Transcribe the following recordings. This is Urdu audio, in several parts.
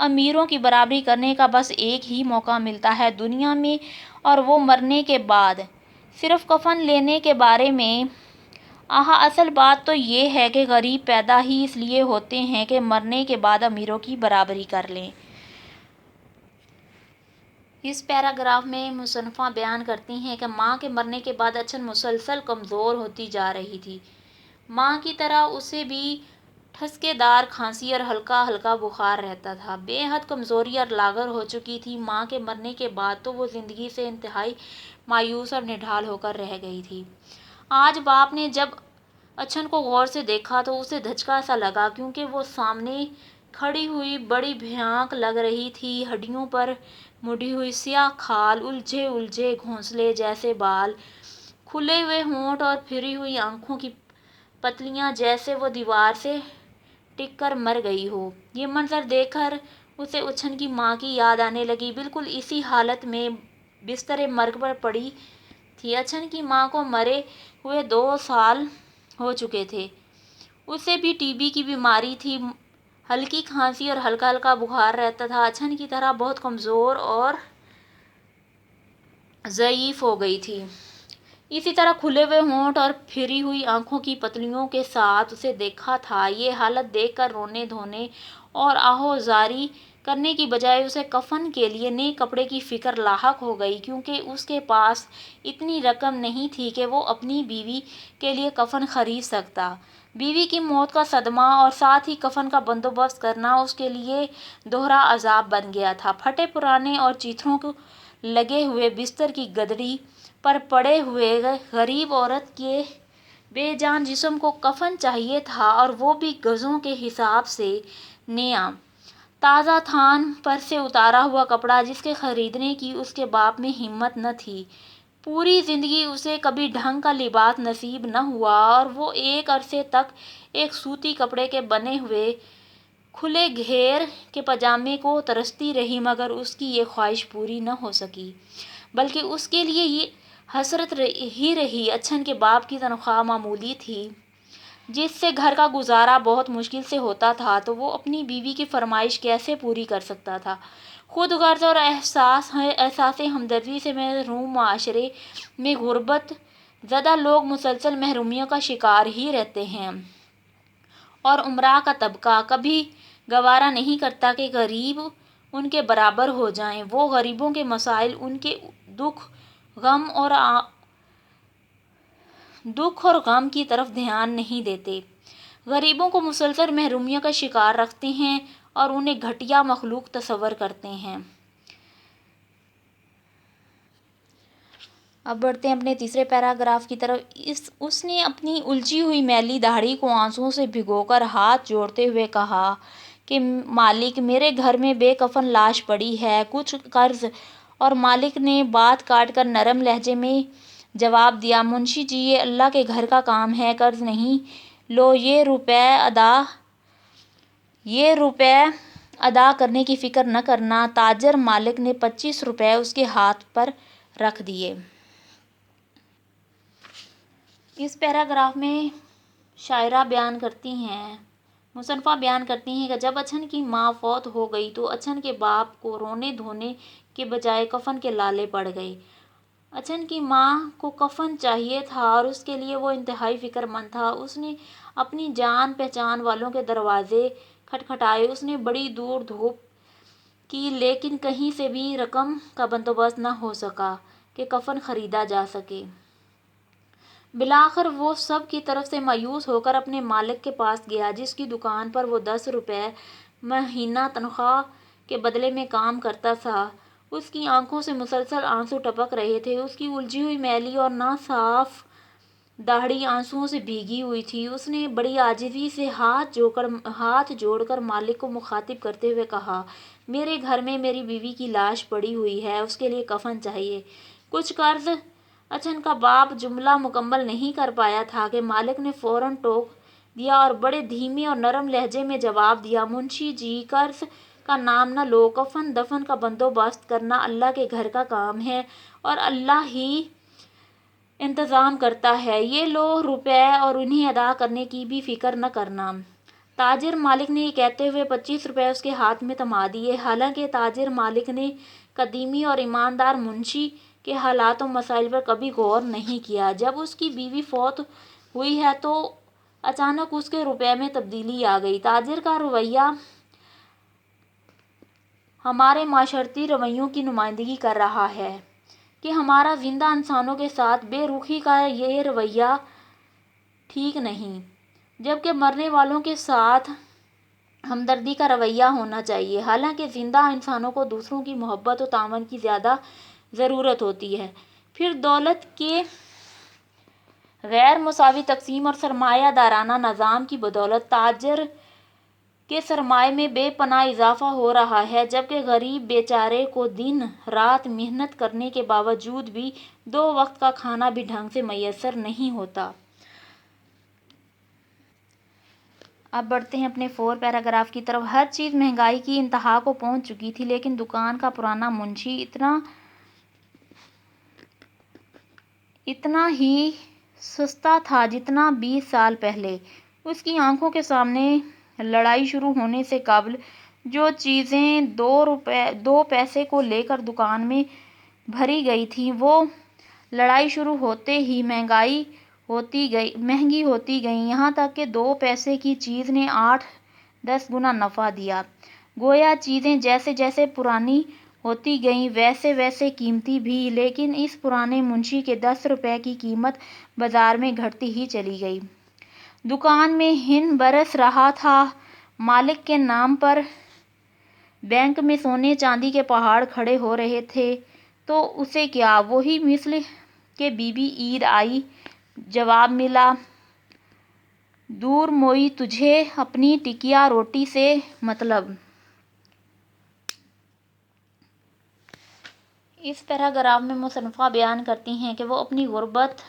امیروں کی برابری کرنے کا بس ایک ہی موقع ملتا ہے دنیا میں، اور وہ مرنے کے بعد۔ صرف کفن لینے کے بارے میں۔ اصل بات تو یہ ہے کہ غریب پیدا ہی اس لیے ہوتے ہیں کہ مرنے کے بعد امیروں کی برابری کر لیں۔ اس پیراگراف میں مصنفہ بیان کرتی ہیں کہ ماں کے مرنے کے بعد اچھن مسلسل کمزور ہوتی جا رہی تھی۔ ماں کی طرح اسے بھی ٹھسکے دار کھانسی اور ہلکا ہلکا بخار رہتا تھا۔ بے حد کمزوری اور لاغر ہو چکی تھی۔ ماں کے مرنے کے بعد تو وہ زندگی سے انتہائی مایوس اور نڈھال ہو کر رہ گئی تھی۔ آج باپ نے جب اچھن کو غور سے دیکھا تو اسے دھچکا سا لگا، کیونکہ وہ سامنے کھڑی ہوئی بڑی بھیانک لگ رہی تھی۔ ہڈیوں پر مڑی ہوئی سیاہ کھال، الجھے الجھے گھونسلے جیسے بال، کھلے ہوئے ہونٹ اور پھری ہوئی آنکھوں کی پتلیاں، جیسے وہ دیوار سے ٹک کر مر گئی ہو۔ یہ منظر دیکھ کر اسے اچھن کی ماں کی یاد آنے لگی۔ بالکل اسی حالت میں بسترِ مرگ پر پڑی تھی۔ اچھن کی ماں کو مرے ہوئے 2 سال ہو چکے تھے۔ اسے بھی ٹی بی کی بیماری تھی۔ ہلکی کھانسی اور ہلکا ہلکا بخار رہتا تھا۔ اچھن کی طرح بہت کمزور اور ضعیف ہو گئی تھی۔ اسی طرح کھلے ہوئے ہونٹ اور پھری ہوئی آنکھوں کی پتلیوں کے ساتھ اسے دیکھا تھا۔ یہ حالت دیکھ کر رونے دھونے اور آہو زاری کرنے کی بجائے اسے کفن کے لیے نئے کپڑے کی فکر لاحق ہو گئی، کیونکہ اس کے پاس اتنی رقم نہیں تھی کہ وہ اپنی بیوی کے لیے کفن خرید سکتا۔ بیوی کی موت کا صدمہ اور ساتھ ہی کفن کا بندوبست کرنا اس کے لیے دوہرا عذاب بن گیا تھا۔ پھٹے پرانے اور چیتھڑوں لگے ہوئے بستر کی گدڑی پر پڑے ہوئے غریب عورت کے بے جان جسم کو کفن چاہیے تھا، اور وہ بھی گزوں کے حساب سے نیا، تازہ تھان پر سے اتارا ہوا کپڑا، جس کے خریدنے کی اس کے باپ میں ہمت نہ تھی۔ پوری زندگی اسے کبھی ڈھنگ کا لباس نصیب نہ ہوا، اور وہ ایک عرصے تک ایک سوتی کپڑے کے بنے ہوئے کھلے گھیر کے پاجامے کو ترستی رہی، مگر اس کی یہ خواہش پوری نہ ہو سکی، بلکہ اس کے لیے یہ حسرت ہی رہی۔ اچھن کے باپ کی تنخواہ معمولی تھی، جس سے گھر کا گزارا بہت مشکل سے ہوتا تھا، تو وہ اپنی بیوی کی فرمائش کیسے پوری کر سکتا تھا؟ خود غرض اور احساس ہمدردی سے محروم معاشرے میں غربت زدہ لوگ مسلسل محرومیوں کا شکار ہی رہتے ہیں، اور امراء کا طبقہ کبھی گوارا نہیں کرتا کہ غریب ان کے برابر ہو جائیں۔ وہ غریبوں کے مسائل، ان کے دکھ اور غم کی طرف دھیان نہیں دیتے، غریبوں کو مسلسل محرومیوں کا شکار رکھتے ہیں اور انہیں گھٹیا مخلوق تصور کرتے ہیں۔ اب بڑھتے ہیں اپنے تیسرے پیراگراف کی طرف۔ اس نے اپنی الجھی ہوئی میلی داڑھی کو آنسوؤں سے بھگو کر ہاتھ جوڑتے ہوئے کہا کہ مالک، میرے گھر میں بے کفن لاش پڑی ہے، کچھ قرض؟ اور مالک نے بات کاٹ کر نرم لہجے میں جواب دیا، منشی جی، یہ اللہ کے گھر کا کام ہے، قرض نہیں۔ لو، یہ روپے ادا کرنے کی فکر نہ کرنا۔ تاجر مالک نے 25 روپے اس کے ہاتھ پر رکھ دیے۔ اس پیراگراف میں شاعرہ بیان کرتی ہیں، مصنفہ بیان کرتی ہیں کہ جب اچھن کی ماں فوت ہو گئی تو اچھن کے باپ کو رونے دھونے کے بجائے کفن کے لالے پڑ گئے۔ اچھن کی ماں کو کفن چاہیے تھا اور اس کے لیے وہ انتہائی فکر مند تھا۔ اس نے اپنی جان پہچان والوں کے دروازے کھٹکھٹائے، اس نے بڑی دوڑ دھوپ کی، لیکن کہیں سے بھی رقم کا بندوبست نہ ہو سکا کہ کفن خریدا جا سکے۔ بالآخر وہ سب کی طرف سے مایوس ہو کر اپنے مالک کے پاس گیا، جس کی دکان پر وہ 10 روپے مہینہ تنخواہ کے بدلے میں کام کرتا تھا۔ اس کی آنکھوں سے مسلسل آنسو ٹپک رہے تھے۔ اس کی الجھی ہوئی میلی اور ناصاف داڑھی آنسوؤں سے بھیگی ہوئی تھی۔ اس نے بڑی عاجزی سے ہاتھ جوڑ کر مالک کو مخاطب کرتے ہوئے کہا، میرے گھر میں میری بیوی کی لاش پڑی ہوئی ہے، اس کے لیے کفن چاہیے، کچھ قرض؟ اچھن کا باپ جملہ مکمل نہیں کر پایا تھا کہ مالک نے فوراً ٹوک دیا اور بڑے دھیمے اور نرم لہجے میں جواب دیا، منشی جی، قرض کا نام نہ لو، کفن دفن کا بندوبست کرنا اللہ کے گھر کا کام ہے اور اللہ ہی انتظام کرتا ہے، یہ لو روپے اور انہیں ادا کرنے کی بھی فکر نہ کرنا۔ تاجر مالک نے یہ کہتے ہوئے 25 روپے اس کے ہاتھ میں تھما دیے۔ حالانکہ تاجر مالک نے قدیمی اور ایماندار منشی کے حالات و مسائل پر کبھی غور نہیں کیا۔ جب اس کی بیوی فوت ہوئی ہے تو اچانک اس کے رویے میں تبدیلی آ گئی۔ تاجر کا رویہ ہمارے معاشرتی رویوں کی نمائندگی کر رہا ہے کہ ہمارا زندہ انسانوں کے ساتھ بے رخی کا یہ رویہ ٹھیک نہیں، جبکہ مرنے والوں کے ساتھ ہمدردی کا رویہ ہونا چاہیے۔ حالانکہ زندہ انسانوں کو دوسروں کی محبت و تعاون کی زیادہ ضرورت ہوتی ہے۔ پھر دولت کے غیر مساوی تقسیم اور سرمایہ دارانہ نظام کی بدولت تاجر کے سرمایے میں بے پناہ اضافہ ہو رہا ہے، جبکہ غریب بے چارے کو دن رات محنت کرنے کے باوجود بھی 2 وقت کا کھانا بھی ڈھنگ سے میسر نہیں ہوتا۔ اب بڑھتے ہیں اپنے 4 پیراگراف کی طرف۔ ہر چیز مہنگائی کی انتہا کو پہنچ چکی تھی، لیکن دکان کا پرانا منشی اتنا ہی سستا تھا جتنا 20 سال پہلے۔ اس کی آنکھوں کے سامنے لڑائی شروع ہونے سے قبل جو چیزیں 2 پیسے کو لے کر دکان میں بھری گئی تھیں، وہ لڑائی شروع ہوتے ہی مہنگی ہوتی گئیں، یہاں تک کہ 2 پیسے کی چیز نے 8-10 گنا نفع دیا۔ گویا چیزیں جیسے جیسے پرانی ہوتی گئیں ویسے ویسے قیمتی بھی، لیکن اس پرانے منشی کے 10 روپے کی قیمت بازار میں گھٹتی ہی چلی گئی۔ دکان میں ہن برس رہا تھا۔ مالک کے نام پر بینک میں سونے چاندی کے پہاڑ کھڑے ہو رہے تھے، تو اسے کیا؟ وہی مثل کہ بی بی عید آئی۔ جواب ملا، دور موئی تجھے اپنی ٹکیا روٹی سے مطلب۔ اس پیراگراف میں مصنفہ بیان کرتی ہیں کہ وہ اپنی غربت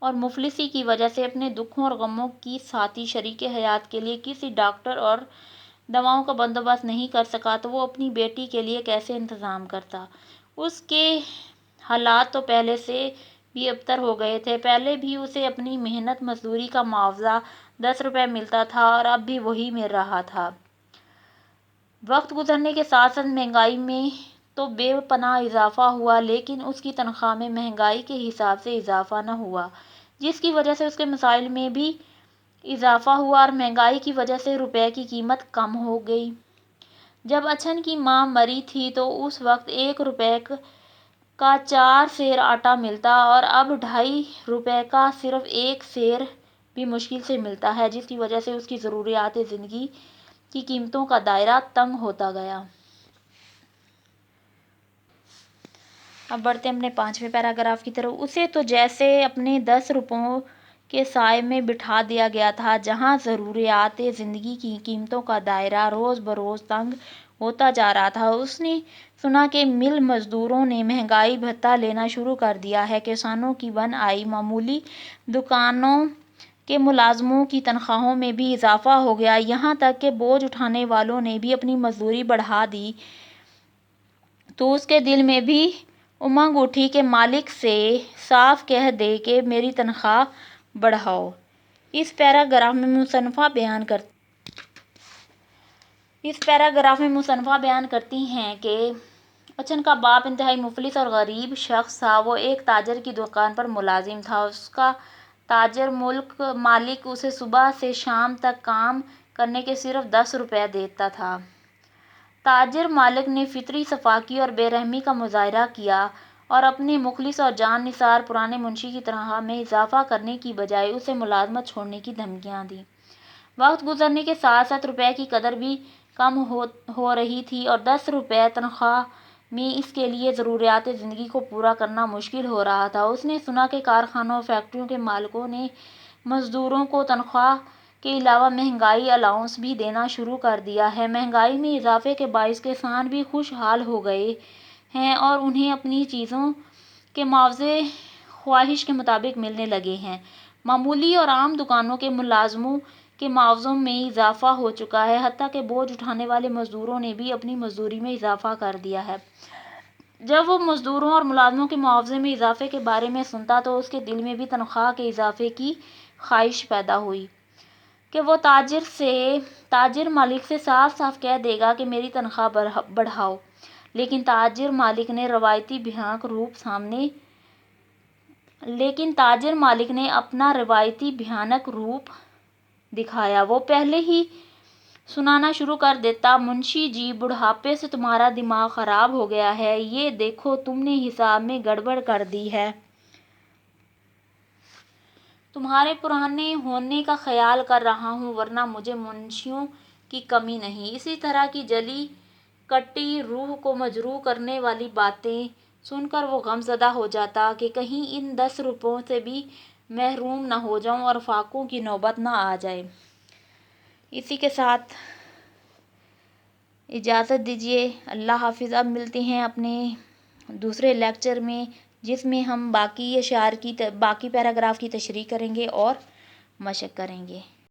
اور مفلسی کی وجہ سے اپنے دکھوں اور غموں کی ساتھی شریک حیات کے لیے کسی ڈاکٹر اور دواؤں کا بندوبست نہیں کر سکا تو وہ اپنی بیٹی کے لیے کیسے انتظام کرتا؟ اس کے حالات تو پہلے سے بھی ابتر ہو گئے تھے۔ پہلے بھی اسے اپنی محنت مزدوری کا معاوضہ 10 روپے ملتا تھا اور اب بھی وہی مل رہا تھا۔ وقت گزرنے کے ساتھ ساتھ مہنگائی میں تو بے پناہ اضافہ ہوا، لیکن اس کی تنخواہ میں مہنگائی کے حساب سے اضافہ نہ ہوا، جس کی وجہ سے اس کے مسائل میں بھی اضافہ ہوا اور مہنگائی کی وجہ سے روپے کی قیمت کم ہو گئی۔ جب اچھن کی ماں مری تھی تو اس وقت 1 روپے کا 4 سیر آٹا ملتا اور اب 2.5 روپے کا صرف 1 سیر بھی مشکل سے ملتا ہے، جس کی وجہ سے اس کی ضروریات زندگی کی قیمتوں کا دائرہ تنگ ہوتا گیا۔ اب بڑھتے ہیں اپنے 5ویں پیراگراف کی طرف۔ اسے تو جیسے اپنے 10 روپوں کے سائے میں بٹھا دیا گیا تھا، جہاں ضروریات زندگی کی قیمتوں کا دائرہ روز بروز تنگ ہوتا جا رہا تھا۔ اس نے سنا کہ مل مزدوروں نے مہنگائی بھتہ لینا شروع کر دیا ہے، کسانوں کی بن آئی، معمولی دکانوں کے ملازموں کی تنخواہوں میں بھی اضافہ ہو گیا، یہاں تک کہ بوجھ اٹھانے والوں نے بھی اپنی مزدوری بڑھا دی۔ تو اس کے دل میں بھی امنگ اٹھی کہ مالک سے صاف کہہ دے کہ میری تنخواہ بڑھاؤ۔ اس پیراگراف میں مصنفہ بیان کرتی ہیں کہ اچھن کا باپ انتہائی مفلس اور غریب شخص تھا۔ وہ ایک تاجر کی دکان پر ملازم تھا۔ اس کا تاجر مالک اسے صبح سے شام تک کام کرنے کے صرف 10 روپے دیتا تھا۔ تاجر مالک نے فطری سفاکی اور بے رحمی کا مظاہرہ کیا اور اپنے مخلص اور جان نثار پرانے منشی کی تنخواہ میں اضافہ کرنے کی بجائے اسے ملازمت چھوڑنے کی دھمکیاں دیں۔ وقت گزرنے کے ساتھ ساتھ روپے کی قدر بھی کم ہو رہی تھی اور 10 روپے تنخواہ میں اس کے لیے ضروریات زندگی کو پورا کرنا مشکل ہو رہا تھا۔ اس نے سنا کہ کارخانوں اور فیکٹریوں کے مالکوں نے مزدوروں کو تنخواہ کے علاوہ مہنگائی الاؤنس بھی دینا شروع کر دیا ہے۔ مہنگائی میں اضافے کے باعث کسان بھی خوشحال ہو گئے ہیں اور انہیں اپنی چیزوں کے معاوضے خواہش کے مطابق ملنے لگے ہیں۔ معمولی اور عام دکانوں کے ملازموں کے معاوضوں میں اضافہ ہو چکا ہے، حتیٰ کہ بوجھ اٹھانے والے مزدوروں نے بھی اپنی مزدوری میں اضافہ کر دیا ہے۔ جب وہ مزدوروں اور ملازموں کے معاوضے میں اضافے کے بارے میں سنتا تو اس کے دل میں بھی تنخواہ کے اضافے کی خواہش پیدا ہوئی۔ کہ وہ تاجر مالک سے صاف صاف کہہ دے گا کہ میری تنخواہ بڑھاؤ، لیکن تاجر مالک نے اپنا روایتی بھیانک روپ دکھایا۔ وہ پہلے ہی سنانا شروع کر دیتا: منشی جی، بڑھاپے سے تمہارا دماغ خراب ہو گیا ہے، یہ دیکھو تم نے حساب میں گڑبڑ کر دی ہے۔ تمہارے پرانے ہونے کا خیال کر رہا ہوں، ورنہ مجھے منشیوں کی کمی نہیں۔ اسی طرح کی جلی کٹی روح کو مجروح کرنے والی باتیں سن کر وہ غم زدہ ہو جاتا کہ کہیں ان 10 روپوں سے بھی محروم نہ ہو جاؤں اور فاقوں کی نوبت نہ آ جائے۔ اسی کے ساتھ اجازت دیجیے، اللہ حافظ۔ اب ملتے ہیں اپنے دوسرے لیکچر میں، جس میں ہم باقی پیراگراف کی تشریح کریں گے اور مشق کریں گے۔